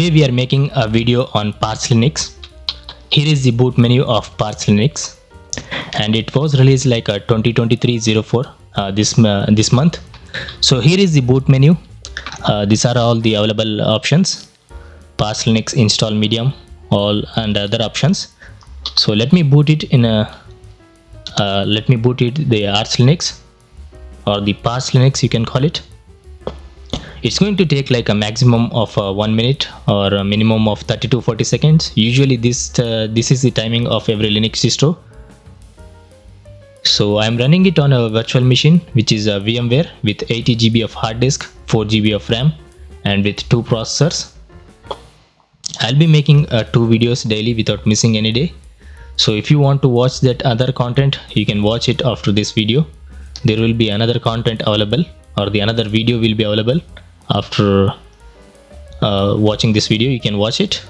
Today we are making a video on Parch Linux. Here is the boot menu of Parch Linux, and it was released like a 2023-04 this month. So here is the boot menu. These are all the available options: Parch Linux install medium, all and other options. So let me boot it in a the Arch Linux, or the Parch Linux you can call it. It's going to take like a maximum of 1 minute or a minimum of 30 to 40 seconds. Usually this is the timing of every Linux distro. So I'm running it on a virtual machine, which is a VMware with 80 GB of hard disk, 4 GB of RAM, and with 2 processors. I'll be making 2 videos daily without missing any day. So if you want to watch that other content, you can watch it after this video. There will be another content available, or the another video will be available after watching this video. You can watch it.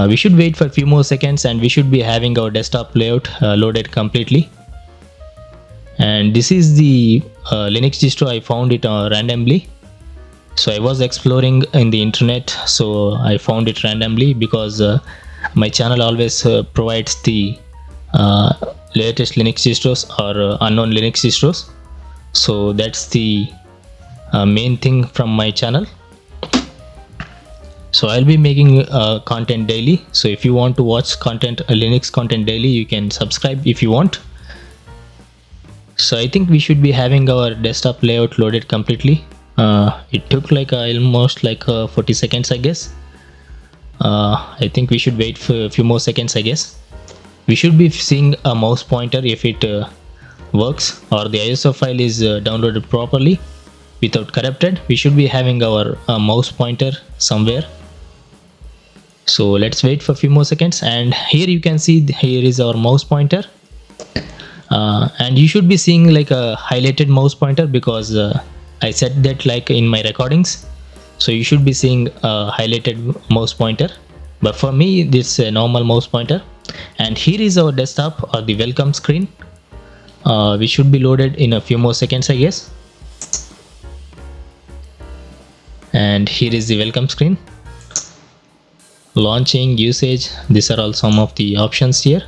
We should wait for a few more seconds and we should be having our desktop layout loaded completely. And this is the Linux distro. I found it randomly. So I was exploring in the internet, so I found it randomly because my channel always provides the latest Linux distros or unknown Linux distros. So that's the main thing from my channel. So I'll be making content daily. So if you want to watch content, Linux content daily, you can subscribe if you want. So I think we should be having our desktop layout loaded completely. It took like almost like 40 seconds, I guess. I think we should wait for a few more seconds, I guess. We should be seeing a mouse pointer if it works, or the ISO file is downloaded properly without corrupted. We should be having our mouse pointer somewhere. So let's wait for a few more seconds, and here you can see here is our mouse pointer, and you should be seeing like a highlighted mouse pointer because I set that like in my recordings. So you should be seeing a highlighted mouse pointer, but for me this is a normal mouse pointer. And here is our desktop, or the welcome screen. We should be loaded in a few more seconds, I guess. And here is the welcome screen. Launching, usage, these are all some of the options here.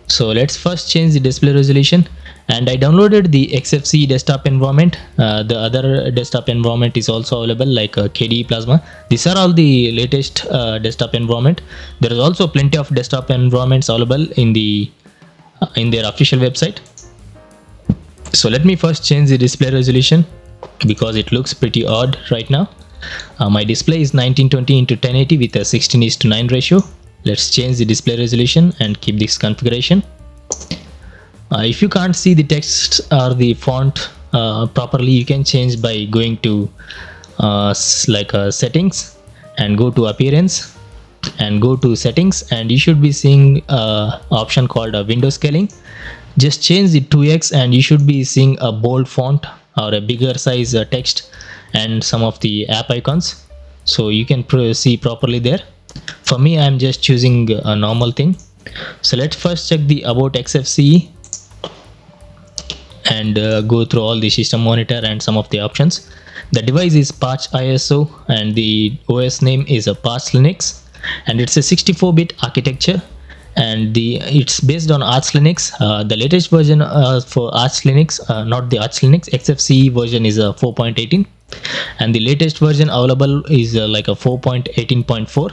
So let's first change the display resolution, and I downloaded the Xfce desktop environment. The other desktop environment is also available, like KDE Plasma. These are all the latest desktop environment. There is also plenty of desktop environments available in their official website. So let me first change the display resolution because it looks pretty odd right now. My display is 1920 x 1080 with a 16:9 ratio. Let's change the display resolution and keep this configuration. If you can't see the text or the font properly, you can change by going to settings, and go to appearance and go to settings, and you should be seeing option called window scaling. Just change the 2x and you should be seeing a bold font or a bigger size text and some of the app icons, so you can see properly there. For me, I'm just choosing a normal thing. So let's first check the about Xfce and go through all the system monitor and some of the options. The device is Parch ISO and the OS name is a Parch Linux, and it's a 64-bit architecture, and it's based on Arch Linux. The latest version for Arch Linux, not the Arch Linux, Xfce version is a 4.18, and the latest version available is like a 4.18.4,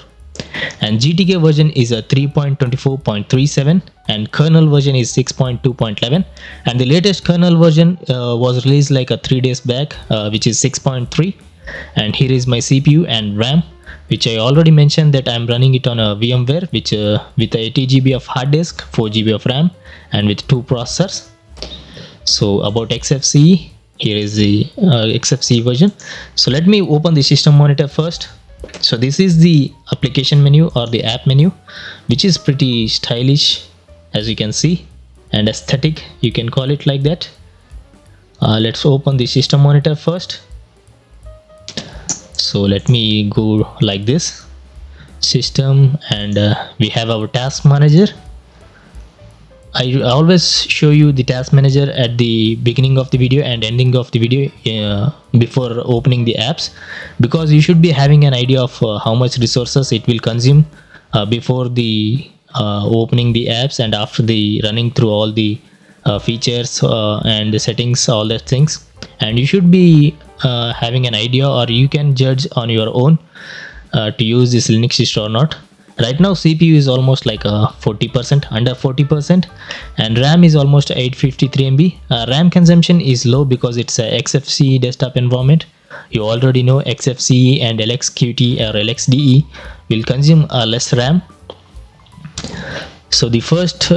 and GTK version is a 3.24.37, and kernel version is 6.2.11, and the latest kernel version was released like a 3 days back, which is 6.3. And here is my CPU and RAM, which I already mentioned that I'm running it on a VMware which with 80 GB of hard disk, 4 GB of RAM, and with 2 processors. So about Xfce, here is the Xfce version. So let me open the system monitor first. So this is the application menu or the app menu, which is pretty stylish, as you can see, and aesthetic, you can call it like that. Let's open the system monitor first. So let me go like this, system, and we have our task manager. I always show you the task manager at the beginning of the video and ending of the video before opening the apps, because you should be having an idea of how much resources it will consume before the opening the apps and after the running through all the features and the settings, all that things. And you should be having an idea, or you can judge on your own to use this Linux distro or not. Right now CPU is almost like 40%, under 40%, and RAM is almost 853 MB. RAM consumption is low because it's a Xfce desktop environment. You already know Xfce and LXQT or LXDE will consume less RAM. So the first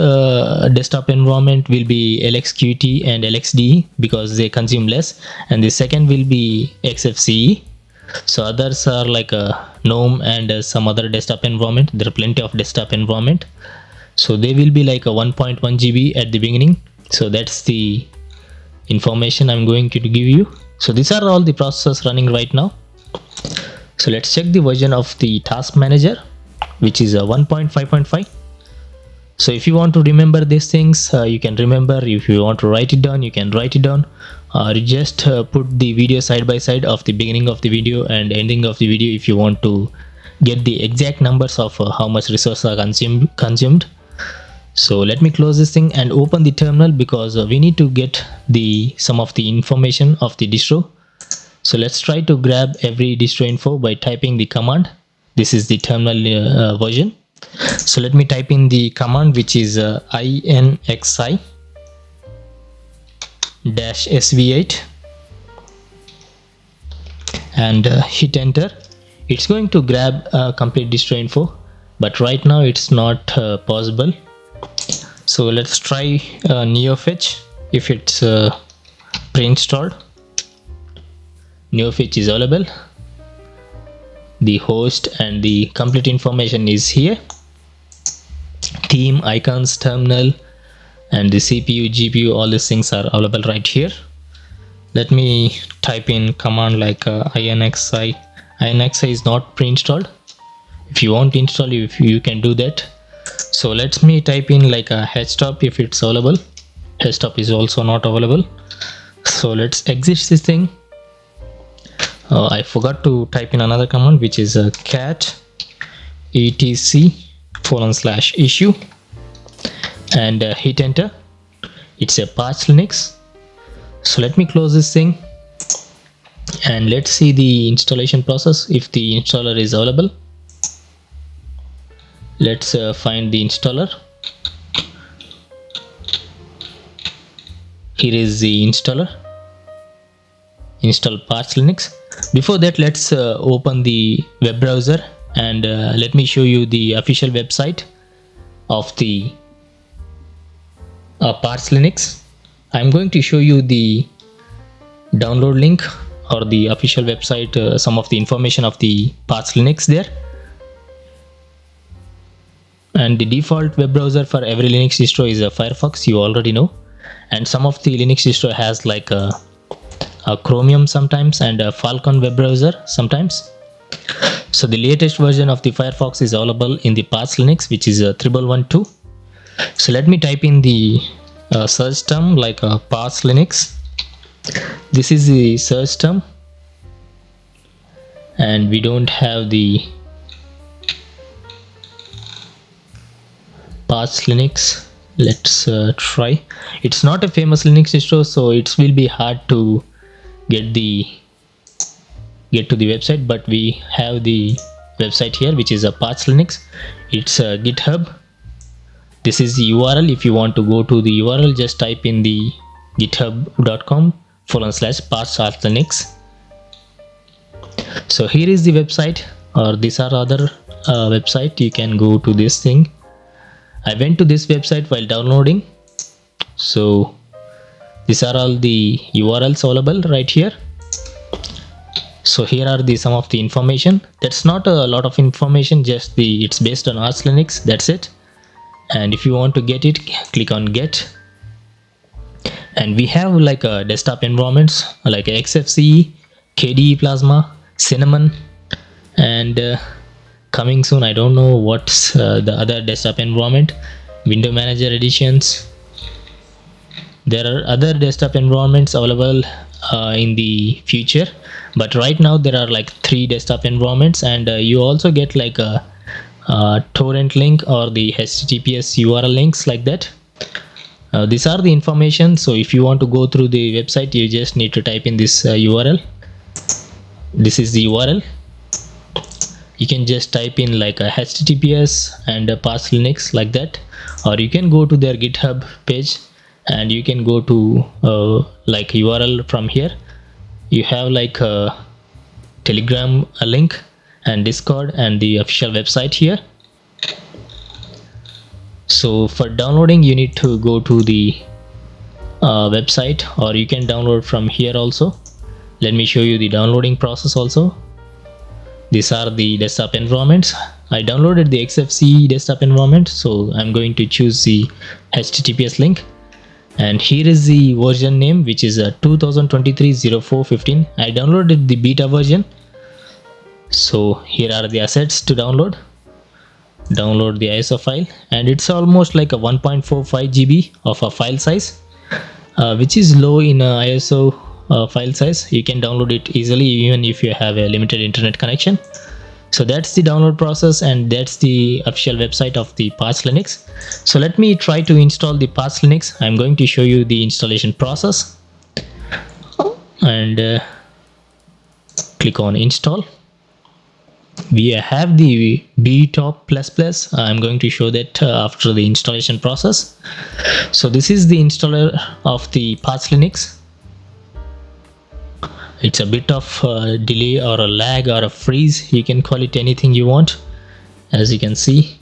desktop environment will be LXQT and LXDE because they consume less, and the second will be Xfce. So others are like Gnome and some other desktop environment. There are plenty of desktop environment, so they will be like a 1.1 GB at the beginning. So that's the information I'm going to give you. So these are all the processes running right now. So let's check the version of the task manager, which is a 1.5.5. So if you want to remember these things, you can remember. If you want to write it down, you can write it down, or just put the video side by side of the beginning of the video and ending of the video if you want to get the exact numbers of how much resources are consumed. So let me close this thing and open the terminal, because we need to get some of the information of the distro. So let's try to grab every distro info by typing the command. This is the terminal version. So let me type in the command, which is inxi -sv8 and hit enter. It's going to grab complete distro info, but right now it's not possible. So let's try neofetch if it's pre-installed. Neofetch is available. The host and the complete information is here. Theme, icons, terminal, and the CPU, GPU, all these things are available right here. Let me type in command like inxi. Inxi is not pre-installed. If you want to install, you can do that. So let me type in like a htop if it's available. Htop is also not available. So let's exit this thing. I forgot to type in another command, which is cat etc:/issue and hit enter. It's a Parch Linux. So let me close this thing and let's see the installation process if the installer is available. Let's find the installer. Here is the installer. Install Parch Linux. Before that, let's open the web browser and let me show you the official website of the Parch Linux. I'm going to show you the download link or the official website, some of the information of the Parch Linux there. And the default web browser for every Linux distro is a Firefox, you already know. And some of the Linux distro has like a Chromium sometimes and a Falcon web browser sometimes. So the latest version of the Firefox is available in the Parch Linux, which is 1112. So let me type in the search term like Parch Linux. This is the search term, and we don't have the Parch Linux. Let's try. It's not a famous Linux distro, so it will be hard to get to the website, but we have the website here, which is a Parch Linux. It's a GitHub. This is the URL. If you want to go to the URL, just type in the github.com/Parch Linux. So here is the website, or these are other website. You can go to this thing. I went to this website while downloading. So these are all the URLs available right here. So here are some of the information. That's not a lot of information, just it's based on Arch Linux, that's it. And if you want to get it, click on get. And we have like desktop environments like Xfce, KDE Plasma, Cinnamon, and coming soon, I don't know what's the other desktop environment. window manager editions. There are other desktop environments available in the future, but right now there are like 3 desktop environments, and you also get like a torrent link or the https URL links like that. These are the information, so if you want to go through the website, you just need to type in this URL. This is the URL. You can just type in like a https and a Parch Linux like that, or you can go to their GitHub page and you can go to like URL from here. You have like a Telegram link and Discord and the official website here. So for downloading, you need to go to the website, or you can download from here also. Let me show you the downloading process also. These are the desktop environments. I downloaded the Xfce desktop environment, so I'm going to choose the https link, and here is the version name, which is 2023-04-15. I downloaded the beta version, so here are the assets to download the ISO file, and it's almost like a 1.45 GB of a file size, which is low in ISO file size. You can download it easily even if you have a limited internet connection. So that's the download process, and that's the official website of the Parch Linux. So let me try to install the Parch Linux. I'm going to show you the installation process, and click on install. We have the btop++. I'm going to show that after the installation process. So this is the installer of the Parch Linux. It's a bit of delay or a lag or a freeze, you can call it anything you want, as you can see.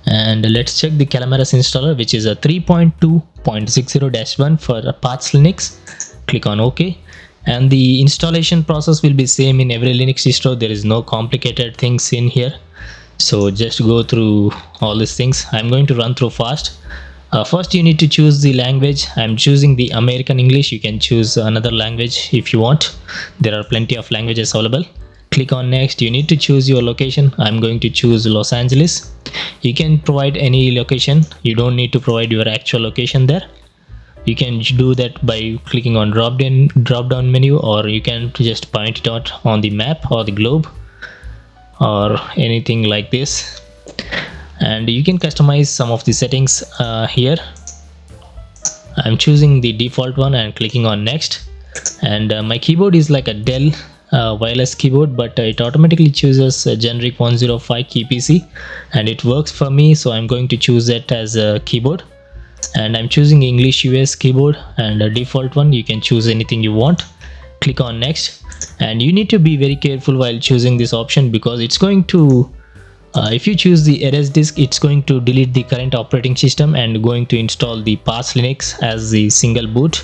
And let's check the Calamares installer, which is a 3.2.60-1 for Parch Linux. Click on OK, and the installation process will be same in every Linux distro. There is no complicated things in here, so just go through all these things. I'm going to run through fast. First, you need to choose the language. I'm choosing the American English. You can choose another language if you want. There are plenty of languages available. Click on next. You need to choose your location. I'm going to choose Los Angeles. You can provide any location. You don't need to provide your actual location there. You can do that by clicking on drop down menu, or you can just point it out on the map or the globe or anything like this. And you can customize some of the settings here. I'm choosing the default one and clicking on next, and my keyboard is like a Dell wireless keyboard, but it automatically chooses a generic 105 key PC, and it works for me, so I'm going to choose that as a keyboard. And I'm choosing English US keyboard and a default one. You can choose anything you want. Click on next, and you need to be very careful while choosing this option, because it's going to if you choose the erase disk, it's going to delete the current operating system and going to install the Parch Linux as the single boot.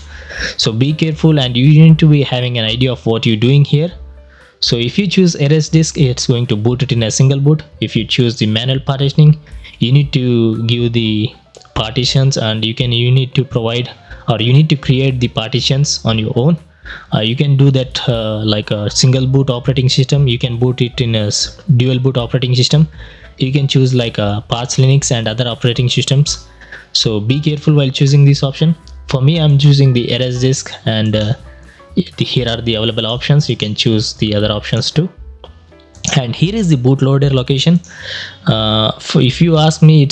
So be careful, and you need to be having an idea of what you're doing here. So if you choose erase disk, it's going to boot it in a single boot. If you choose the manual partitioning, you need to give the partitions, and you need to provide, or you need to create the partitions on your own. You can do that like a single boot operating system. You can boot it in a dual boot operating system. You can choose like a Parch Linux and other operating systems. So be careful while choosing this option. For me, I'm choosing the erase disk, and here are the available options. You can choose the other options too. And here is the bootloader location. If you ask me,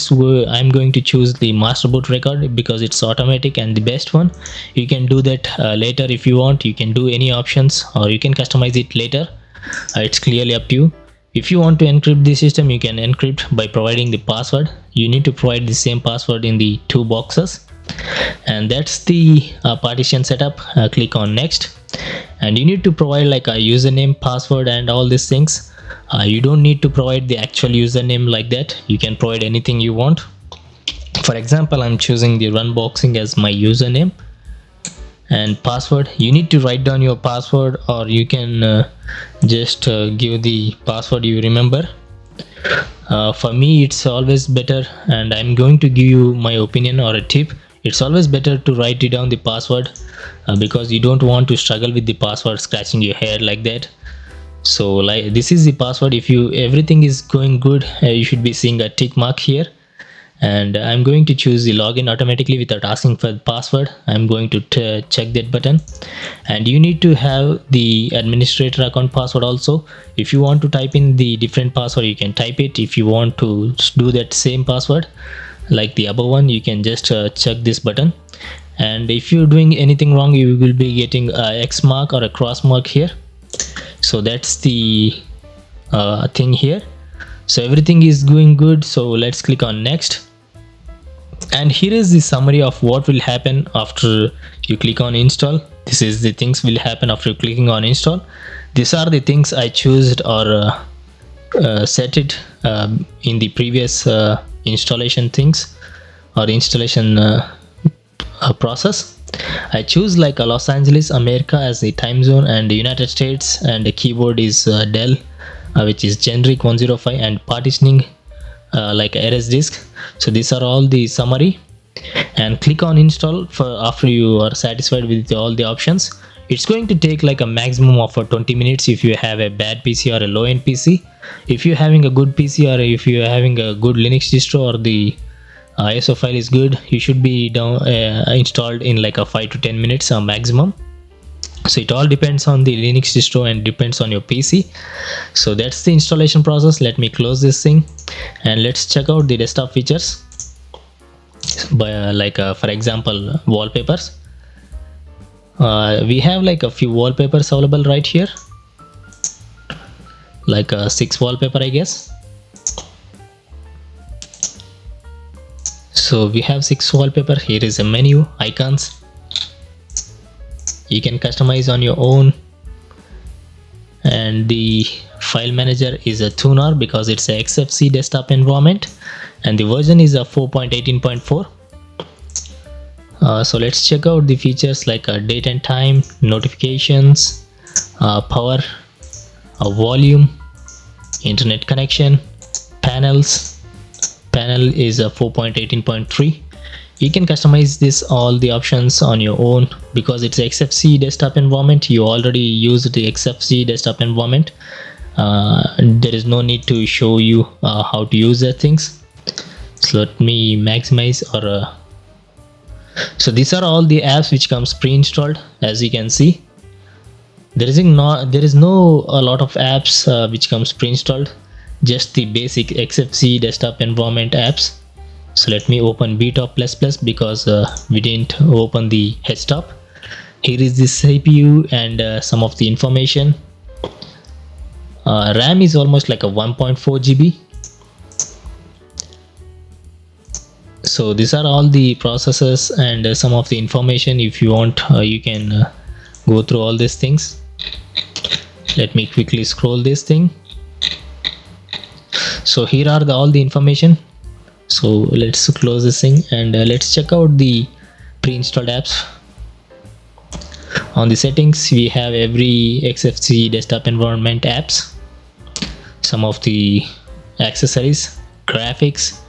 I'm going to choose the master boot record because it's automatic and the best one. You can do that later if you want. You can do any options, or you can customize it later. It's clearly up to you. If you want to encrypt the system, you can encrypt by providing the password. You need to provide the same password in the 2 boxes. And that's the partition setup. Click on next, and you need to provide like a username, password, and all these things. You don't need to provide the actual username like that. You can provide anything you want. For example, I'm choosing the runboxing as my username, and password, you need to write down your password, or you can just give the password you remember. For me, it's always better, and I'm going to give you my opinion or a tip. It's always better to write it down the password because you don't want to struggle with the password, scratching your hair like that. So like this is the password. If you everything is going good, you should be seeing a tick mark here. And I'm going to choose the login automatically without asking for the password. I'm going to check that button. And you need to have the administrator account password also. If you want to type in the different password, you can type it. If you want to do that same password like the above one, you can just check this button. And if you're doing anything wrong, you will be getting a X mark or a cross mark here. So that's the thing here. So everything is going good. So let's click on next. And here is the summary of what will happen after you click on install. This is the things will happen after clicking on install. These are the things I chose or set it in the previous installation things or installation process. I choose like a Los Angeles, America as the time zone, and the United States, and the keyboard is Dell, which is generic 105, and partitioning like RS disk. So these are all the summary. And click on install for after you are satisfied with all the options. It's going to take like a maximum of 20 minutes if you have a bad PC or a low end PC. If you're having a good PC or if you're having a good Linux distro or the ISO file is good, you should be installed in like a 5 to 10 minutes maximum. So it all depends on the Linux distro and depends on your PC. So that's the installation process. Let me close this thing and let's check out the desktop features by for example wallpapers. We have like a few wallpapers available right here, like 6 wallpaper I guess. So we have 6 wallpaper. Here is a menu, icons. You can customize on your own. And the file manager is a tuner because it's a Xfce desktop environment, and the version is a 4.18.4. So let's check out the features like date and time, notifications, power, volume, internet connection, panels. Panel is a 4.18.3. You can customize this all the options on your own because it's Xfce desktop environment. You already use the Xfce desktop environment. There is no need to show you how to use the things. So let me maximize or so these are all the apps which comes pre-installed. As you can see, there is no a lot of apps which comes pre-installed, just the basic Xfce desktop environment apps. So let me open btop++ because we didn't open the desktop. Here is the CPU and some of the information. RAM is almost like a 1.4 GB. So these are all the processes and some of the information. If you want, you can go through all these things. Let me quickly scroll this thing. So here are all the information. So let's close this thing and let's check out the pre-installed apps. On the settings, we have every Xfce desktop environment apps, some of the accessories, graphics,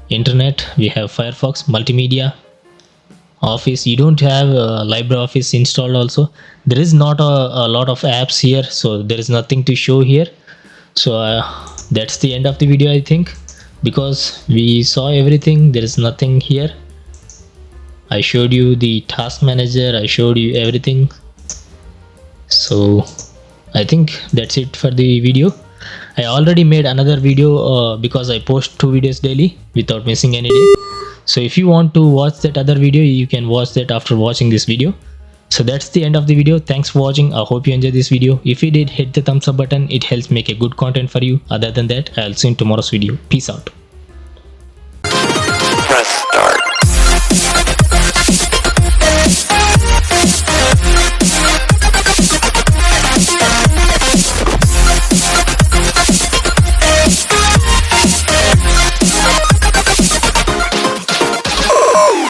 internet. We have Firefox, multimedia, Office. You don't have LibreOffice installed also. There is not a lot of apps here, so there is nothing to show here. So that's the end of the video, I think, because we saw everything. There is nothing here. I showed you the task manager, I showed you everything. So I think that's it for the video. I already made another video because I post 2 videos daily without missing any day. So if you want to watch that other video, you can watch that after watching this video. So that's the end of the video. Thanks for watching. I hope you enjoyed this video. If you did, hit the thumbs up button. It helps make a good content for you. Other than that, I'll see you in tomorrow's video. Peace out.